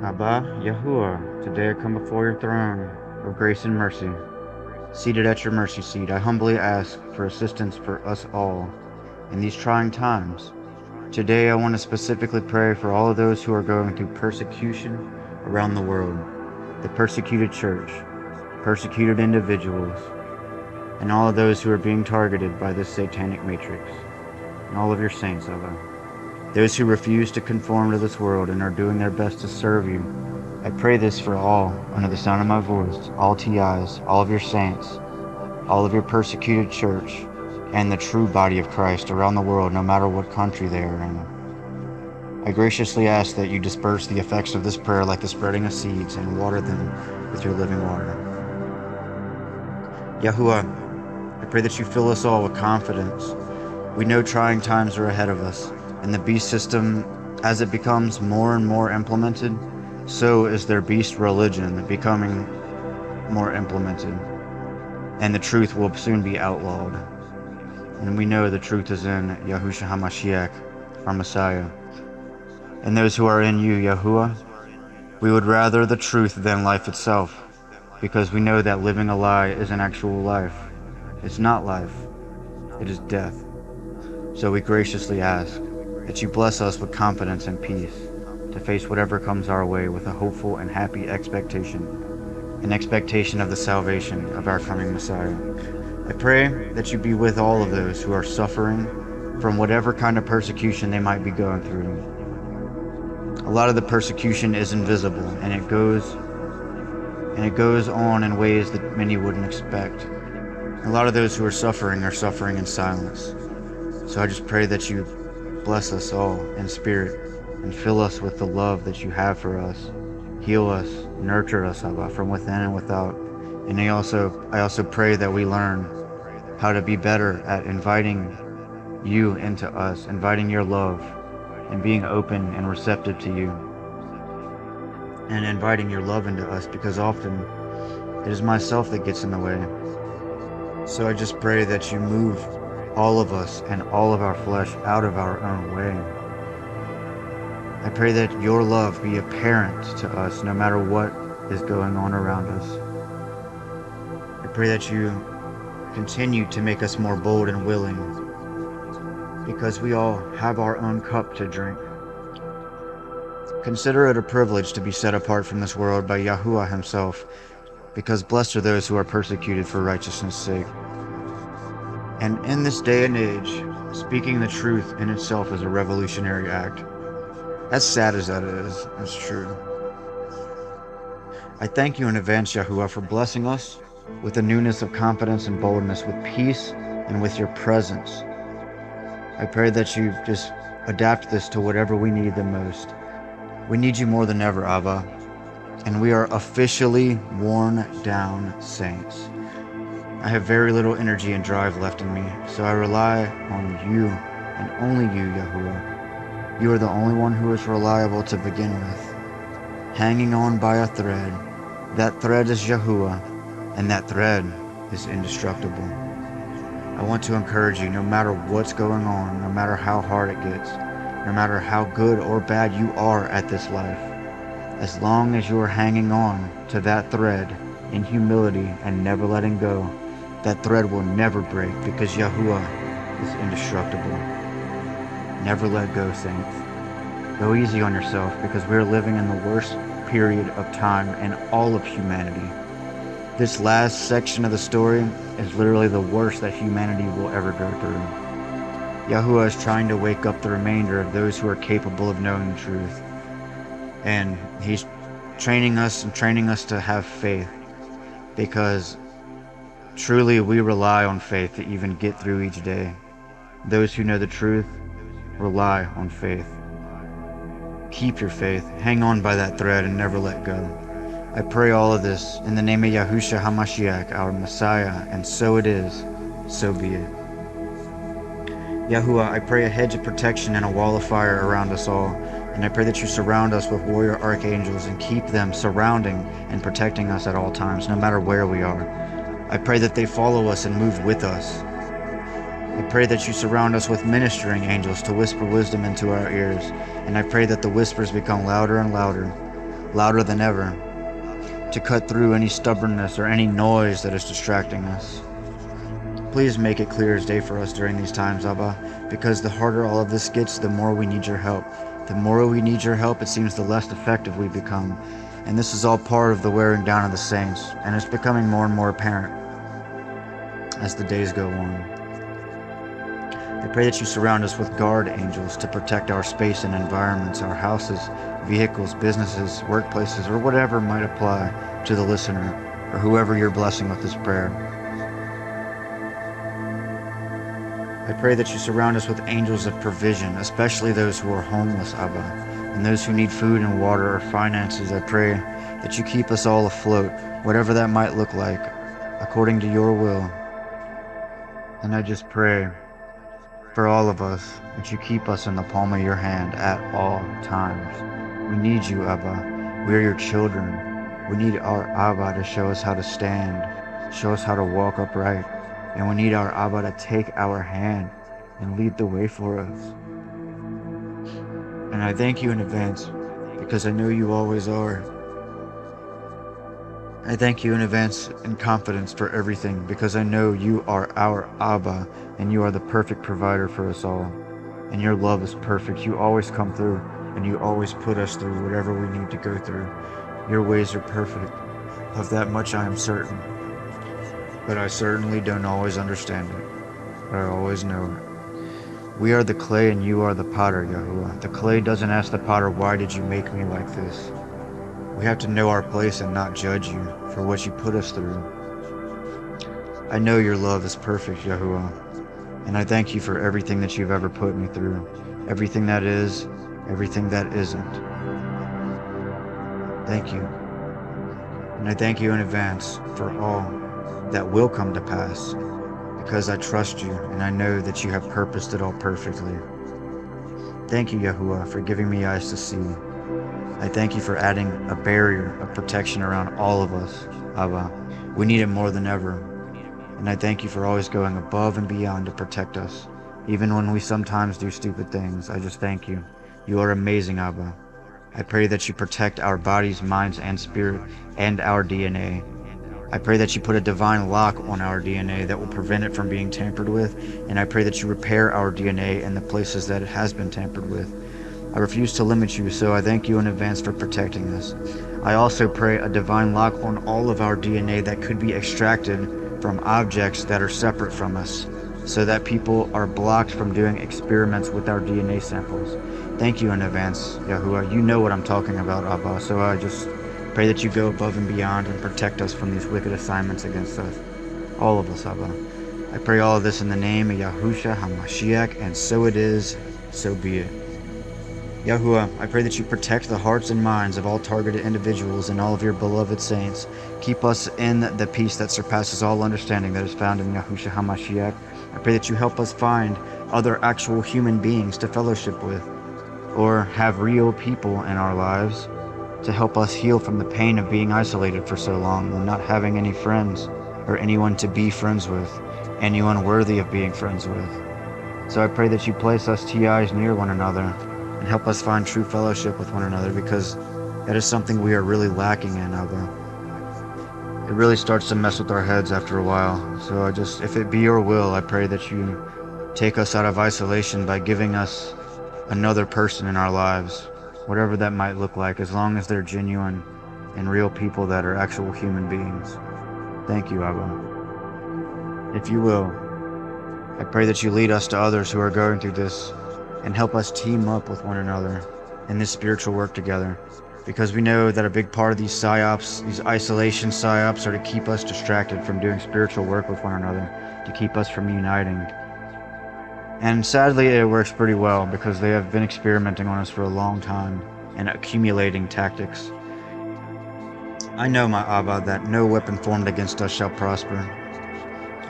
Abba, Yahuwah, today I come before your throne of grace and mercy. Seated at your mercy seat, I humbly ask for assistance for us all in these trying times. Today I want to specifically pray for all of those who are going through persecution around the world, the persecuted church, persecuted individuals, and all of those who are being targeted by this satanic matrix, and all of your saints, Abba. Those who refuse to conform to this world and are doing their best to serve you. I pray this for all, under the sound of my voice, all TIs, all of your saints, all of your persecuted church, and the true body of Christ around the world, no matter what country they are in. I graciously ask that you disperse the effects of this prayer like the spreading of seeds and water them with your living water. Yahuwah, I pray that you fill us all with confidence. We know trying times are ahead of us, and the beast system, as it becomes more and more implemented, so is their beast religion becoming more implemented, and the truth will soon be outlawed. And we know the truth is in Yahusha HaMashiach, our Messiah. And those who are in you, Yahuwah, we would rather the truth than life itself, because we know that living a lie is an actual life. It's not life, it is death. So we graciously ask that you bless us with confidence and peace to face whatever comes our way with a hopeful and happy expectation, an expectation of the salvation of our coming Messiah. I pray that you be with all of those who are suffering from whatever kind of persecution they might be going through. A lot of the persecution is invisible, and it goes on in ways that many wouldn't expect. A lot of those who are suffering in silence. So I just pray that you bless us all in spirit and fill us with the love that you have for us. Heal us, nurture us, Abba, from within and without. And I also pray that we learn how to be better at inviting you into us, inviting your love, and being open and receptive to you, and inviting your love into us, because often it is myself that gets in the way. So I just pray that you move all of us and all of our flesh out of our own way. I pray that your love be apparent to us no matter what is going on around us. I pray that you continue to make us more bold and willing, because we all have our own cup to drink. Consider it a privilege to be set apart from this world by Yahuwah himself, because blessed are those who are persecuted for righteousness' sake. And in this day and age, speaking the truth in itself is a revolutionary act. As sad as that is, it's true. I thank you in advance, Yahuwah, for blessing us with a newness of confidence and boldness, with peace and with your presence. I pray that you just adapt this to whatever we need the most. We need you more than ever, Abba, and we are officially worn down saints. I have very little energy and drive left in me, so I rely on you and only you, Yahuwah. You are the only one who is reliable to begin with. Hanging on by a thread. That thread is Yahuwah, and that thread is indestructible. I want to encourage you, no matter what's going on, no matter how hard it gets, no matter how good or bad you are at this life, as long as you are hanging on to that thread in humility and never letting go, that thread will never break, because Yahuwah is indestructible. Never let go, saints. Go easy on yourself, because we're living in the worst period of time in all of humanity. This last section of the story is literally the worst that humanity will ever go through. Yahuwah is trying to wake up the remainder of those who are capable of knowing the truth. And he's training us to have faith, because truly we rely on faith to even get through each day. Those who know the truth rely on faith. Keep your faith, hang on by that thread, and never let go. I pray all of this in the name of Yahusha HaMashiach, our Messiah, and so it is, so be it. Yahuwah, I pray a hedge of protection and a wall of fire around us all, and I pray that you surround us with warrior archangels and keep them surrounding and protecting us at all times, no matter where we are. I pray that they follow us and move with us. I pray that you surround us with ministering angels to whisper wisdom into our ears, and I pray that the whispers become louder and louder. louder than ever, to cut through any stubbornness or any noise that is distracting us. Please make it clear as day for us during these times, Abba, because the harder all of this gets, the more we need your help. The more we need your help, it seems the less effective we become. And this is all part of the wearing down of the saints, and it's becoming more and more apparent as the days go on. I pray that you surround us with guard angels to protect our space and environments, our houses, vehicles, businesses, workplaces, or whatever might apply to the listener or whoever you're blessing with this prayer. I pray that you surround us with angels of provision, especially those who are homeless, Abba, and those who need food and water or finances. I pray that you keep us all afloat, whatever that might look like, according to your will. And I just pray for all of us that you keep us in the palm of your hand at all times. We need you, Abba. We are your children. We need our Abba to show us how to stand, show us how to walk upright. And we need our Abba to take our hand and lead the way for us. And I thank you in advance, because I know you always are. I thank you in advance in confidence for everything, because I know you are our Abba, and you are the perfect provider for us all. And your love is perfect. You always come through, and you always put us through whatever we need to go through. Your ways are perfect. Of that much I am certain. But I certainly don't always understand it. But I always know it. We are the clay and you are the potter, Yahuwah. The clay doesn't ask the potter, why did you make me like this? We have to know our place and not judge you for what you put us through. I know your love is perfect, Yahuwah. And I thank you for everything that you've ever put me through. Everything that is, everything that isn't. Thank you. And I thank you in advance for all that will come to pass, because I trust you and I know that you have purposed it all perfectly. Thank you, Yahuwah, for giving me eyes to see. I thank you for adding a barrier of protection around all of us, Abba. We need it more than ever. And I thank you for always going above and beyond to protect us, even when we sometimes do stupid things. I just thank you. You are amazing, Abba. I pray that you protect our bodies, minds, and spirit, and our DNA. I pray that you put a divine lock on our DNA that will prevent it from being tampered with, and I pray that you repair our DNA in the places that it has been tampered with. I refuse to limit you, so I thank you in advance for protecting us. I also pray a divine lock on all of our DNA that could be extracted from objects that are separate from us, so that people are blocked from doing experiments with our DNA samples. Thank you in advance, Yahuwah. You know what I'm talking about, Abba, so I just pray that you go above and beyond and protect us from these wicked assignments against us. All of us, Abba. I pray all of this in the name of Yahusha HaMashiach, and so it is, so be it. Yahuwah, I pray that you protect the hearts and minds of all targeted individuals and all of your beloved saints. Keep us in the peace that surpasses all understanding that is found in Yahusha HaMashiach. I pray that you help us find other actual human beings to fellowship with, or have real people in our lives to help us heal from the pain of being isolated for so long and not having any friends or anyone to be friends with, anyone worthy of being friends with. So I pray that you place us TIs near one another and help us find true fellowship with one another, because that is something we are really lacking in, Abba. It really starts to mess with our heads after a while. So if it be your will, I pray that you take us out of isolation by giving us another person in our lives, whatever that might look like, as long as they're genuine and real people that are actual human beings. Thank you, Abba. If you will, I pray that you lead us to others who are going through this and help us team up with one another in this spiritual work together, because we know that a big part of these psyops, these isolation psyops, are to keep us distracted from doing spiritual work with one another, to keep us from uniting. And sadly, it works pretty well, because they have been experimenting on us for a long time and accumulating tactics. I know, my Abba, that no weapon formed against us shall prosper.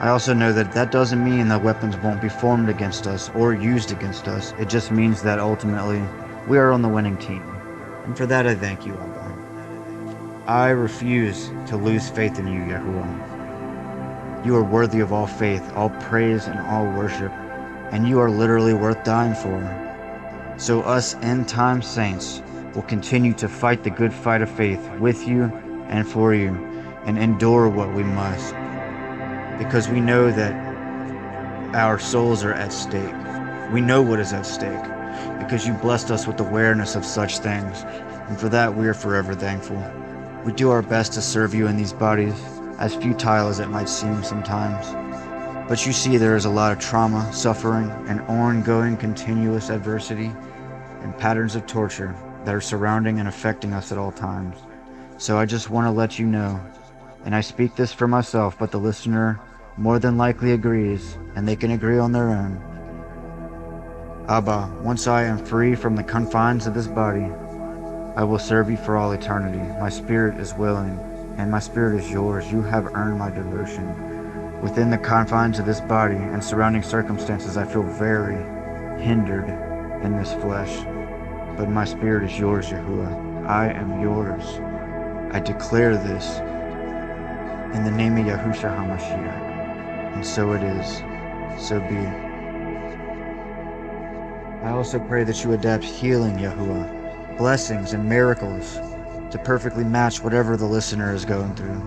I also know that that doesn't mean that weapons won't be formed against us or used against us. It just means that ultimately we are on the winning team. And for that I thank you, Abba. I refuse to lose faith in you, Yahuwah. You are worthy of all faith, all praise, and all worship. And you are literally worth dying for. So us end-time saints will continue to fight the good fight of faith with you and for you, and endure what we must, because we know that our souls are at stake. We know what is at stake, because you blessed us with awareness of such things, and for that we are forever thankful. We do our best to serve you in these bodies, as futile as it might seem sometimes. But you see there is a lot of trauma, suffering, and ongoing continuous adversity, and patterns of torture that are surrounding and affecting us at all times. So I just want to let you know, and I speak this for myself, but the listener more than likely agrees, and they can agree on their own. Abba, once I am free from the confines of this body, I will serve you for all eternity. My spirit is willing, and my spirit is yours. You have earned my devotion. Within the confines of this body and surrounding circumstances, I feel very hindered in this flesh. But my spirit is yours, Yahuwah. I am yours. I declare this in the name of Yahusha HaMashiach. And so it is. So be it. I also pray that you adapt healing, Yahuwah, blessings and miracles to perfectly match whatever the listener is going through,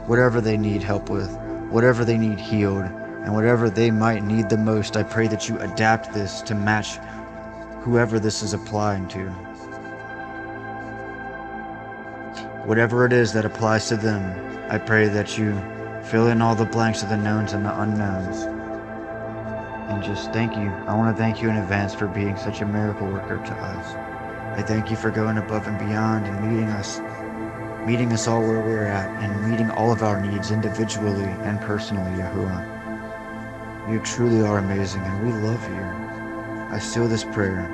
whatever they need help with, whatever they need healed, and whatever they might need the most. I pray that you adapt this to match whoever this is applying to. Whatever it is that applies to them, I pray that you fill in all the blanks of the knowns and the unknowns. And just thank you. I want to thank you in advance for being such a miracle worker to us. I thank you for going above and beyond and meeting us all where we're at, and meeting all of our needs individually and personally, Yahuwah. You truly are amazing, and we love you. I seal this prayer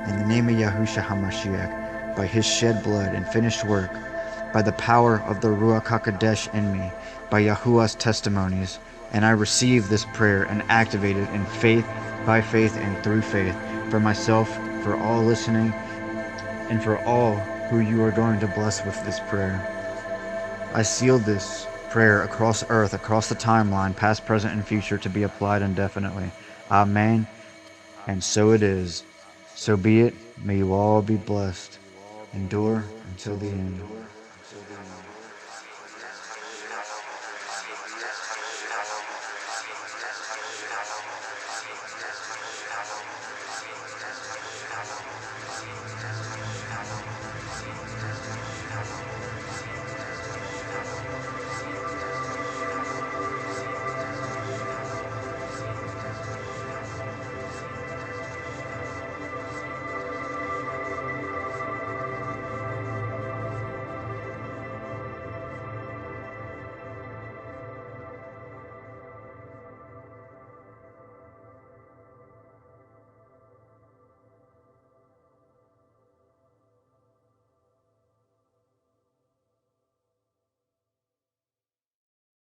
in the name of Yahusha HaMashiach, by his shed blood and finished work, by the power of the Ruach HaKodesh in me, by Yahuwah's testimonies, and I receive this prayer and activate it in faith, by faith, and through faith, for myself, for all listening, and for all who you are going to bless with this prayer. I seal this prayer across earth, across the timeline, past, present, and future, to be applied indefinitely. Amen. And so it is. So be it. May you all be blessed. Endure until the end.